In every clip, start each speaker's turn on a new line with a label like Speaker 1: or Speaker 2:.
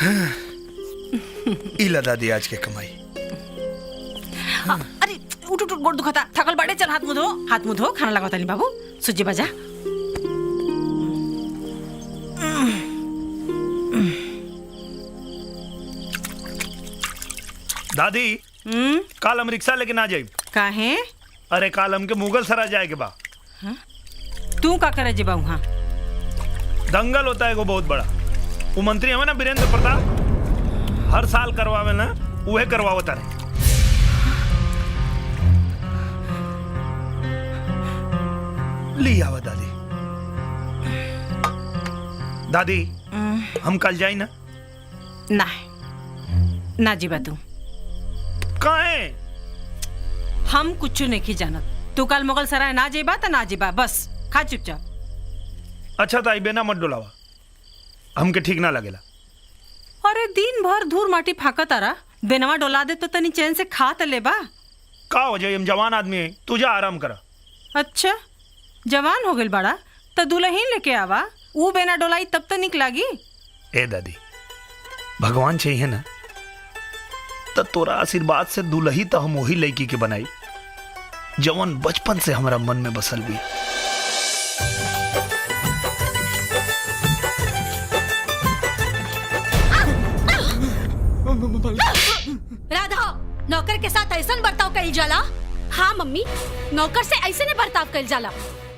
Speaker 1: इला दादी आज के कमाई।
Speaker 2: अरे उठ उठ गोड़ दुखाता, थकल बाड़े, चल हाथ मुंह धो, खाना लगाता नहीं बाबू, सुजी बजा।
Speaker 1: दादी काल हम रिक्शा लेके ना जाई।
Speaker 2: काहे?
Speaker 1: अरे काल हमके मुगल सरा जाए के बा।
Speaker 2: तू का करे जेबा वहां?
Speaker 1: दंगल होता है वो बहुत बड़ा। वो मंत्री हमें ना वीरेंद्र प्रताप हर साल करवावे ना, उहे करवावता रहे। ली आवा दादी। दादी हम कल जाई ना?
Speaker 2: ना जीबा तू।
Speaker 1: काहे?
Speaker 2: हम कुछ नहीं जानत। तू कल मुगल सराय ना जेबा तो ना जेबा, बस खा चुपचाप।
Speaker 1: अच्छा ताई बेना मत डोलावा, हमके ठीक ना लगेला।
Speaker 2: अरे दिन भर धूल माटी फाकत आरा, बेनवा डोला दे तो तनी चैन से खा त लेबा।
Speaker 1: का हो जाए, हम जवान आदमी है, तुझे आराम करा।
Speaker 2: अच्छा जवान हो गइल बड़ा तो दुल्हन लेके आवा, वो बेना डोलाई तब तो निक लागी।
Speaker 1: ए दादी भगवान चाहिए ना, तो तोरा आशीर्वाद से दुल्ही तो हम वही लड़की के बनाई जवन बचपन से हमारा मन में बसल भी।
Speaker 3: राधा, नौकर के साथ ऐसा बर्ताव कइल जाला? हाँ मम्मी, नौकर से ऐसे ने बर्ताव कइल जाला।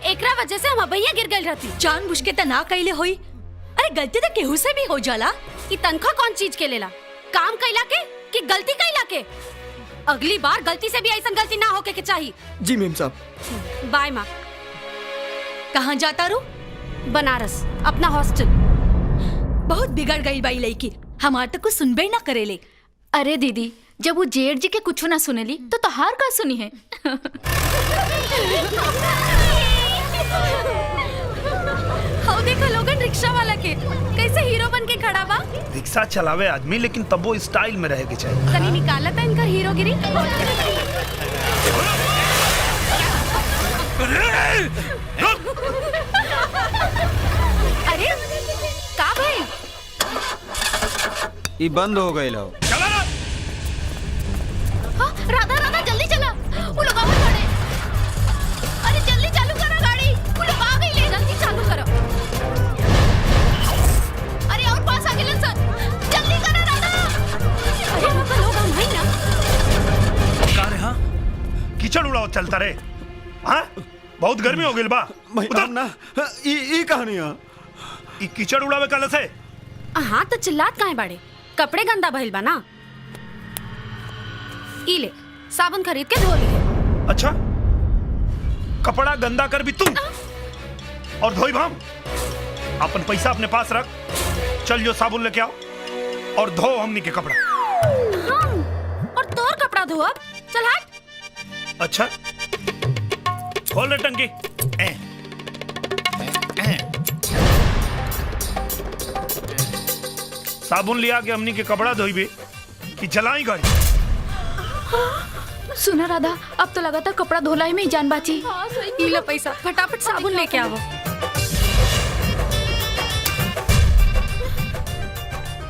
Speaker 3: एकरा वजह से हम अबैया गिर गइल रहती। जानबूझ के त ना कइले होई। अरे गलती तो केहू से भी हो जाला। कि तनख्वाह कौन चीज के लेला? काम कइला के कि गलती कइला के? अगली बार गलती से भी ऐसा गलती ना होके के चाहिए।
Speaker 4: जी मेम साहब।
Speaker 3: बाय माँ। कहाँ जाता रू? बनारस, अपना हॉस्टल। बहुत बिगड़ गई बाई लड़की, हमार तो कुछ सुनबे ना करेले।
Speaker 5: अरे दीदी, जब वो जेठ जी के कुछ ना सुनेली तो तहार का सुनी है।
Speaker 3: हाँ देखो लोगन रिक्शा वाला के कैसे हीरो बन के खड़ा बा।
Speaker 1: रिक्शा चलावे आदमी, लेकिन तब वो स्टाइल में रहे के चाहिए।
Speaker 3: कहीं निकाला था इनका हीरोगिरी। अरे का भाई?
Speaker 4: ये बंद हो गई लो।
Speaker 1: चला ना।
Speaker 3: हाँ, राधा राधा जल्दी चला, वो लोग आगे खड़े। अरे जल्दी चालू करो गाड़ी, वो लोग आ गई ले, जल्दी चालू करो। अरे और पास आगे लन सर, जल्दी करो राधा। अरे वो लोग हम हैं ना।
Speaker 1: का रे? हाँ कीचड़ उड़ाओ चलता रे। हाँ बहुत गर्मी हो गई बा।
Speaker 4: उधर ना ये कहानी है।
Speaker 1: ई कीचड़ उड़ावे कल से।
Speaker 3: हाँ तो चिल्लात काहे बाड़े? कपड़े गंदा भइल बा ना। ई ले साबुन खरीद के धो लिए।
Speaker 1: अच्छा कपड़ा गंदा कर भी तुम और धोई भाम। अपन पैसा अपने पास रख, चल जो साबुन लेके आओ और धो हमनी के कपड़ा।
Speaker 3: हम और तोर कपड़ा धो अब, चल हट।
Speaker 1: अच्छा खोल रे टंकी। साबुन लिया के हमनी के कपड़ा धोई भी कि चलाई गाड़ी।
Speaker 5: सुना राधा, अब तो लगातार कपड़ा धोलाई में ही जान बाची।
Speaker 3: ई ले पैसा, फटाफट साबुन लेके आओ।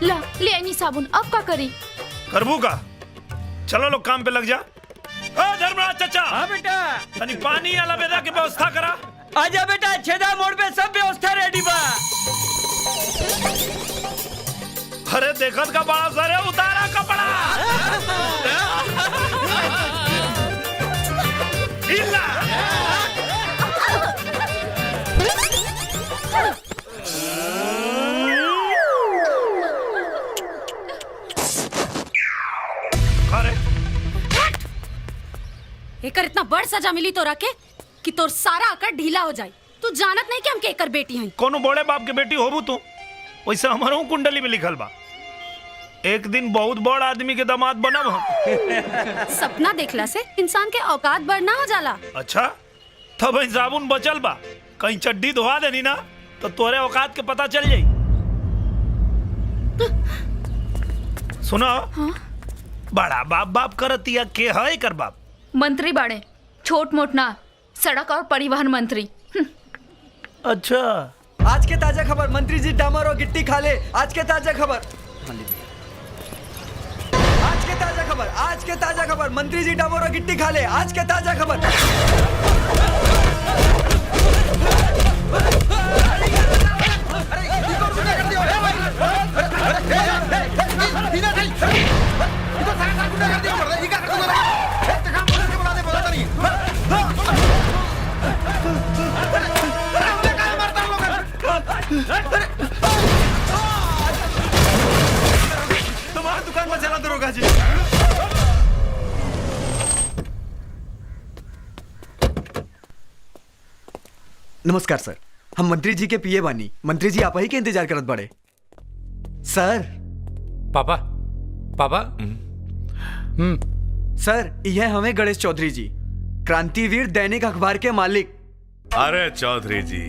Speaker 5: ला ले आई साबुन, अब का करी?
Speaker 1: करबू का? चलो लोग काम पे लग जा। धर्मराज चाचा।
Speaker 6: हाँ बेटा।
Speaker 1: तनी पानी आला बेदा की व्यवस्था करा।
Speaker 6: आजा बेटा, छेदा मोड़ पे सब व्यवस्था रेडी बा।
Speaker 1: अरे देखत का बड़ा सर है, उतारा कपड़ा। इल्ला। अरे
Speaker 3: एकर इतना बड़ सजा मिली तोरा के कि तोर सारा आकर ढीला हो जाए। तू जानत नहीं कि हम केकर बेटी हैं।
Speaker 1: कोनो बड़े बाप के बेटी होबू तू, वैसे हमारो कुंडली में लिखल बा एक दिन बहुत बड़ आदमी के दामाद बनब हम।
Speaker 3: सपना देखला से इंसान के औकात बढ़ना हो जाला।
Speaker 1: अच्छा तब साबुन बचल बा, कहीं चड्डी धोआ देनी ना तो तोरे औकात के पता चल जाई। सुनो। हाँ? बड़ा बाप बाप करतिया के है कर बाप?
Speaker 5: मंत्री बाड़े, छोट मोट ना, सड़क और परिवहन मंत्री।
Speaker 1: अच्छा
Speaker 4: आज के ताजा खबर, मंत्री जी डामर और गिट्टी खा ले। आज के ताजा खबर।
Speaker 6: आज के ताजा खबर मंत्री जी डबोरा गिट्टी खा ले। आज के ताजा खबर।
Speaker 1: तुम्हारी दुकान में चला दरोगा जी।
Speaker 6: नमस्कार सर, हम मंत्री जी के पीए बानी। मंत्री जी आप ही के इंतजार करत बड़े सर।
Speaker 7: पापा पापा
Speaker 6: सर यह हमें गणेश चौधरी जी, क्रांतिवीर दैनिक अखबार के मालिक।
Speaker 8: अरे चौधरी जी,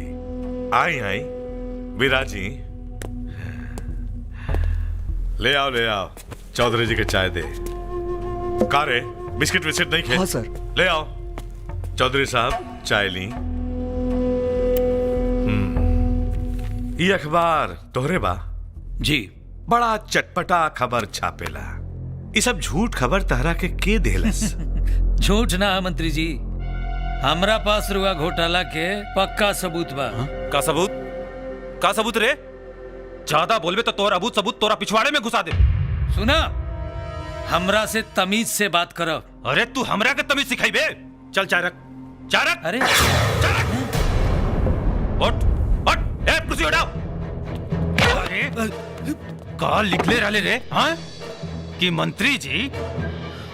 Speaker 8: आई आई विराजी, ले आओ चौधरी जी के चाय दे। का रे, बिस्किट विस्किट नहीं खे?
Speaker 6: हाँ सर।
Speaker 8: ले आओ चौधरी साहब, चाय ली। ये अखबार तोहरे बा
Speaker 7: जी।
Speaker 8: बड़ा चटपटा खबर छापेला। ये सब झूठ खबर तहरा के देहलस?
Speaker 7: झूठ ना है मंत्री जी, हमरा पास रुआ घोटाला के पक्का सबूत बा।
Speaker 9: का सबूत? का सबूत रे? ज्यादा बोलबे तो तोरा अबूत सबूत तोरा पिछवाड़े में घुसा दे।
Speaker 7: सुना, हमरा से तमीज से बात करो।
Speaker 9: अरे तू हमरा के तमीज सिखाइबे? चल चाय रख, चाय रख।
Speaker 7: अरे
Speaker 9: उठ उठ, ए कुर्सी हटाओ। अरे का लिखले रहले रे? हाँ, कि मंत्री जी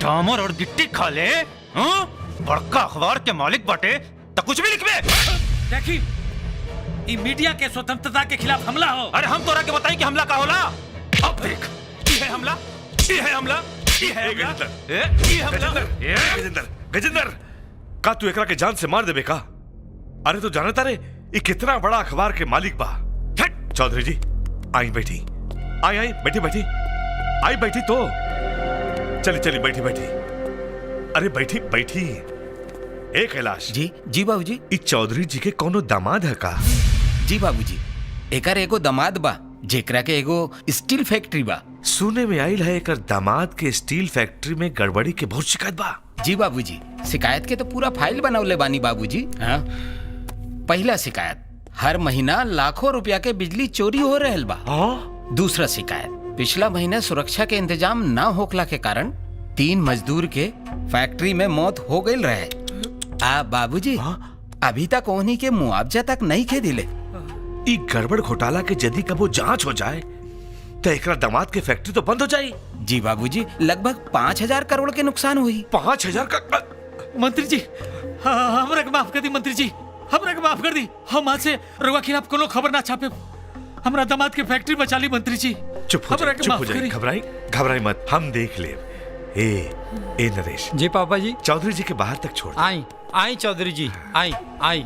Speaker 9: डामर और गिट्टी खा ले। हाँ, बड़का अखबार के मालिक बाटे तो कुछ भी लिखबे।
Speaker 7: देखी, ये मीडिया के स्वतंत्रता के खिलाफ हमला हो।
Speaker 9: अरे हम तोरा के बताई कि हमला का होला। अब देख, ये है हमला, ये है हमला, ये है हमला, ये हमला।
Speaker 8: गजेंद्र, का तू एकरा के जान से मार देबे का? अरे तू जानता रे ये कितना बड़ा अखबार के मालिक बा। चौधरी जी आई बैठी, आई बैठी, आई बैठी तो चली बैठी। अरे बैठी। ए कैलाश
Speaker 10: जी बाबूजी।
Speaker 8: ई चौधरी जी के कोनो दामाद है का?
Speaker 10: जी बाबूजी, एकर एगो दामाद बा जेकरा के एगो स्टील फैक्ट्री बा।
Speaker 8: सुने में आइल है एकर दामाद के स्टील फैक्ट्री में गड़बड़ी के बहुत शिकायत बा।
Speaker 10: जी बाबूजी, शिकायत के तो पूरा फाइल बनौले बानी बाबूजी। हाँ, पहला शिकायत, हर महीना लाखों रुपया के बिजली चोरी हो रहल बा। दूसरा शिकायत, पिछला महीना सुरक्षा के इंतजाम न होखला के कारण 3 मजदूर के फैक्ट्री में मौत हो गई रहे। बाबूजी, अभी तक उन्हीं के मुआवजा तक नहीं के दिले।
Speaker 8: ई गड़बड़ घोटाला के यदि कबो जांच हो जाए तो एकरा दामाद के फैक्ट्री तो बंद हो जाए।
Speaker 10: जी बाबूजी, लगभग 5000 करोड़ के नुकसान हुई।
Speaker 8: 5000 का?
Speaker 7: मंत्री जी, हमरा के माफ कर दी। मंत्री जी, हमरा के माफ कर दी। हम आज से रुआ खिलाफ कोनो खबर ना छापे। हमरा दामाद के फैक्ट्री बचा ली मंत्री जी।
Speaker 8: चुप हो जाए, घबराई मत, हम देख ले। ए नरेश
Speaker 11: जी पापा जी।
Speaker 8: चौधरी जी के बाहर तक छोड़।
Speaker 11: आई चौधरी जी, आई।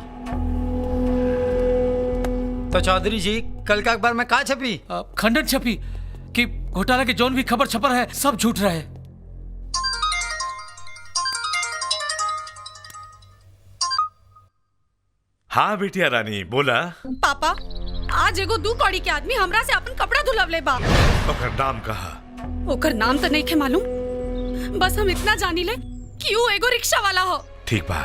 Speaker 11: तो चौधरी जी, कल का अखबार में कहा छपी?
Speaker 7: खंडन छपी कि घोटाला के जोन भी खबर छपर है सब झूठ रहे।
Speaker 8: हाँ बेटिया रानी, बोला।
Speaker 3: पापा, आज एगो 2 कौड़ी के आदमी हमरा से अपन कपड़ा धुलवले बा।
Speaker 8: ओकर नाम कहा?
Speaker 3: ओकर नाम तो नहीं खे मालूम, बस हम इतना जानी ले कि वो एगो रिक्शा वाला हो।
Speaker 8: ठीक बा।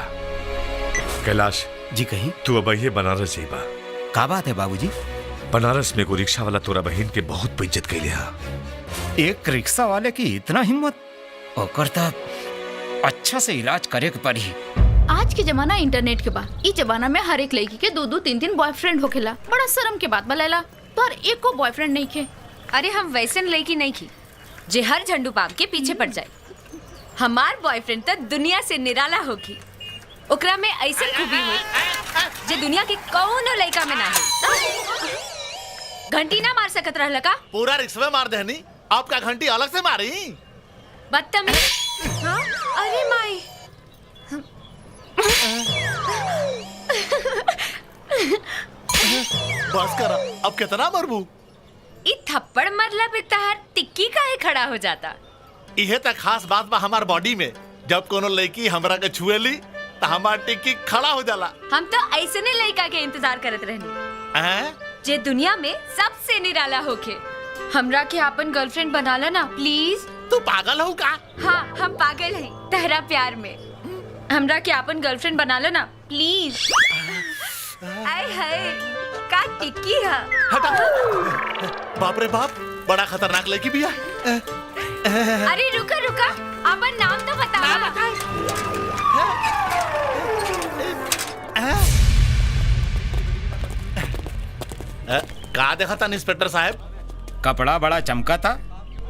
Speaker 8: कैलाश
Speaker 10: जी कहीं,
Speaker 8: तू अब ये बनारस जाइबा।
Speaker 10: का बात है बाबूजी?
Speaker 8: बनारस में एगो रिक्शा वाला तोरा बहन के बहुत बेइज्जत कैले हा।
Speaker 10: एक रिक्शा वाले की इतना हिम्मत? ओकर तो अच्छा से इलाज करे के पड़ी।
Speaker 5: आज के जमाना इंटरनेट के बा। इस जमाना में हर एक लड़की के 2-2 3-3 बॉयफ्रेंड होखेला। बड़ा शर्म के बात बलेला। तो हर एक को बॉयफ्रेंड नहीं खे।
Speaker 12: अरे हम वैसन लड़की नहीं की जे हर झंडू बाम के पीछे पड़ जाए। हमार बॉयफ्रेंड तो दुनिया से निराला होगी। ओकरा में ऐसे खूबी हुई जे दुनिया के कौनो लड़का में ना है। घंटी ना मार सकत रहला का?
Speaker 13: पूरा रिक्शा मार देनी, आपका घंटी अलग से मारी।
Speaker 12: बदतमीज। हाँ? अरे माई,
Speaker 13: बस करा, अब कितना मरबू?
Speaker 12: इ थप्पड़ मरला पे तहार टिक्की काहे खड़ा हो जाता?
Speaker 13: इहे तक खास बात बा हमार बॉडी में। जब कोनो लड़की हमरा के छुएली तो हमार टिक्की खड़ा हो जाला।
Speaker 12: हम तो ऐसने लड़का के इंतजार करत रहनी जे दुनिया में सबसे निराला होखे। हमरा के अपन गर्लफ्रेंड बना ला ना प्लीज।
Speaker 13: तू पागल हो का?
Speaker 12: हाँ हम पागल हैं तेरा प्यार में। हमरा के अपन गर्लफ्रेंड बना ला ना प्लीज। आय हाय का टिक्की है।
Speaker 13: हटा। बाप रे बाप, बड़ा खतरनाक लड़की भी है।
Speaker 12: अरे रुका रुका, अपन नाम तो बताओ।
Speaker 13: का देखा था इंस्पेक्टर साहब?
Speaker 10: कपड़ा बड़ा चमका था,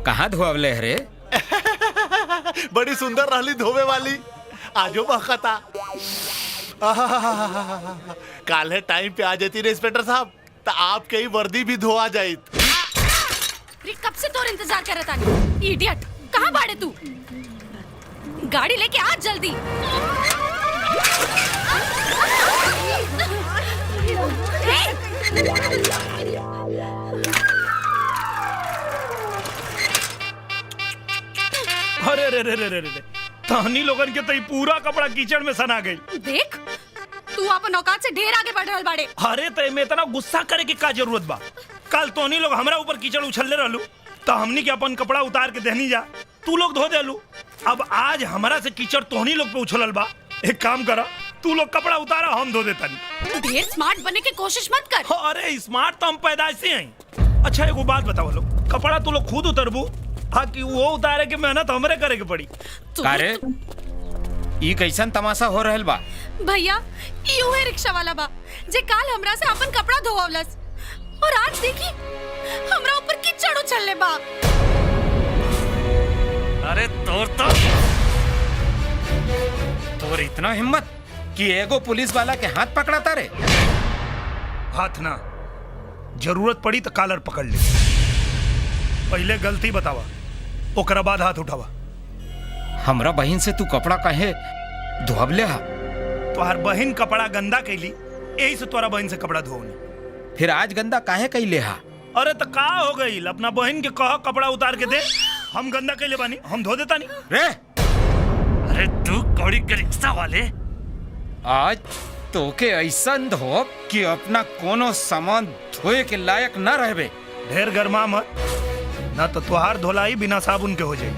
Speaker 10: कहाँ धोवले हरे?
Speaker 13: बड़ी सुंदर रहली धोवे वाली, आजो महका था। काले टाइम पे आ जाती इंस्पेक्टर साहब, तो आपके ही वर्दी भी धोआ जाये।
Speaker 3: कब से तोर इंतजार कर रहा था। इडियट, कहाँ बाड़े तू? गाड़ी लेके आ जल्दी।
Speaker 1: अरे रे रे रे रे रे, तहनी लोगन के तई पूरा कपड़ा कीचड़ में सना गई।
Speaker 3: देख, तू अपन औकात से ढेर आगे बढ़ रहल बाड़े।
Speaker 1: अरे तय में इतना गुस्सा करे की का जरूरत बा? कल तोहनी लोग हमरा ऊपर कीचड़ उछलले रहलू, तो हमनी के अपन कपड़ा उतार के देहनी जा, तू लोग धो देलू। अब आज हमरा से कीचड़ तोहनी लोग पे उछलल बा। एक काम करा, तू लोग कपड़ा उतारा, हम धो देतानी।
Speaker 3: ढेर स्मार्ट बनने की कोशिश मत कर।
Speaker 1: अरे स्मार्ट तो हम पैदाइश से हैं। अच्छा एगो बात बताओ लोग, कपड़ा तू लोग खुद उतरबू हाँ कि वो उतारे के मेहनत हमरे करे के पड़ी?
Speaker 10: कारे ई कैसन तमाशा हो रहल बा?
Speaker 3: भैया यू है रिक्शा वाला बा जे काल हमरा से अपन कपड़ा धोवलस, और आज देखी हमरा ऊपर कीचड़ उछलले बा।
Speaker 9: अरे तोर
Speaker 10: इतना हिम्मत कि एगो पुलिस वाला के हाथ पकड़ाता रे?
Speaker 1: हाथ ना, जरूरत पड़ी तो कालर पकड़ ले। पहले गलती बतावा, ओकरा बाद हाथ उठावा।
Speaker 10: हमरा बहन से तू कपड़ा काहे धोवले हा?
Speaker 1: तोहार बहन कपड़ा गंदा कैली, यही से तोरा बहन से कपड़ा धोनी।
Speaker 10: फिर आज गंदा काहे कैले हा?
Speaker 1: अरे तो का हो गई, अपना बहन के कह कपड़ा उतार के दे, हम गंदा कैले बानी, हम धो देता नहीं
Speaker 10: रे।
Speaker 9: अरे तू कौड़ी के रिक्शा वाले,
Speaker 10: आज तोके ऐसा धो कि अपना कोनो सामान धोए के लायक न रहबे।
Speaker 1: ढेर गरमा मत, ना तो तुहार धोलाई बिना साबुन के हो जाए।